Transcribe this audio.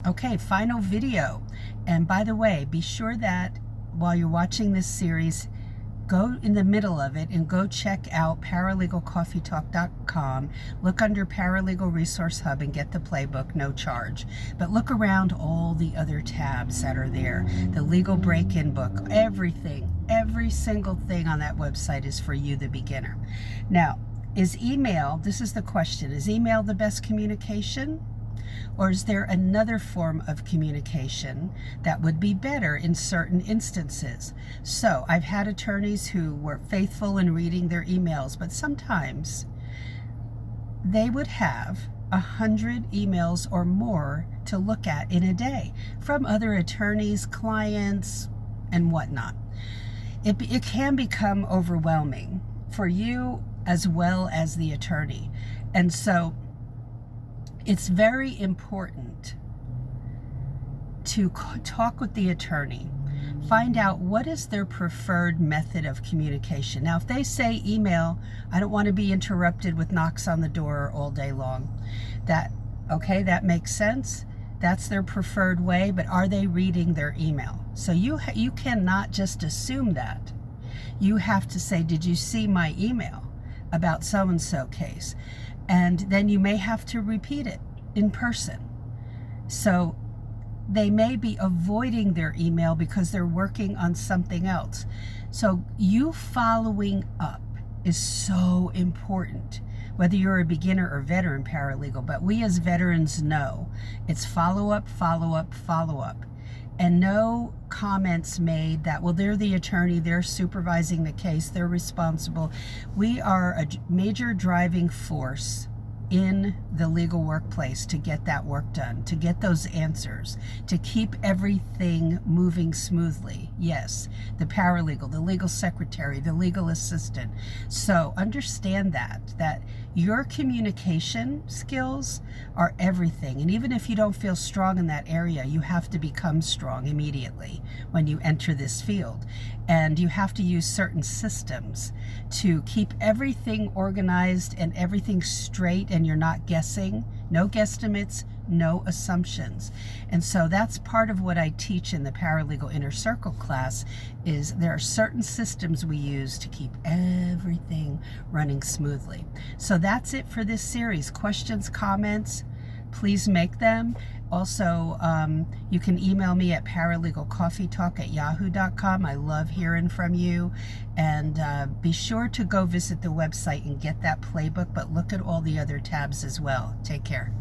Okay, final video. And by the way, be sure that while you're watching this series, go in the middle of it and go check out paralegalcoffeetalk.com. Look under Paralegal Resource Hub and get the playbook, no charge. But look around all the other tabs that are there. The legal break-in book, everything, every single thing on that website is for you, the beginner. Now, is email, this is the question, is email the best communication? Or is there another form of communication that would be better in certain instances? So I've had attorneys who were faithful in reading their emails, but sometimes they would have 100 emails or more to look at in a day from other attorneys, clients, and whatnot. It can become overwhelming for you as well as the attorney. And so it's very important to talk with the attorney, find out what is their preferred method of communication. Now, if they say email, I don't want to be interrupted with knocks on the door all day long. That makes sense. That's their preferred way, but are they reading their email? So you cannot just assume that. You have to say, did you see my email about so-and-so case? And then you may have to repeat it in person. So they may be avoiding their email because they're working on something else. So you following up is so important, whether you're a beginner or veteran paralegal. But we as veterans know it's follow up, follow up, follow up. And no comments made that, well, they're the attorney, they're supervising the case, they're responsible. We are a major driving force in the legal workplace to get that work done, to get those answers, to keep everything moving smoothly. Yes, the paralegal, the legal secretary, the legal assistant. So understand that your communication skills are everything. And even if you don't feel strong in that area, you have to become strong immediately when you enter this field. And you have to use certain systems to keep everything organized and everything straight, and you're not guessing. No guesstimates, no assumptions. And so that's part of what I teach in the Paralegal Inner Circle class, is there are certain systems we use to keep everything running smoothly. So that's it for this series. Questions, comments, please make them. Also, you can email me at paralegalcoffeetalk@yahoo.com. I love hearing from you. And be sure to go visit the website and get that playbook, but look at all the other tabs as well. Take care.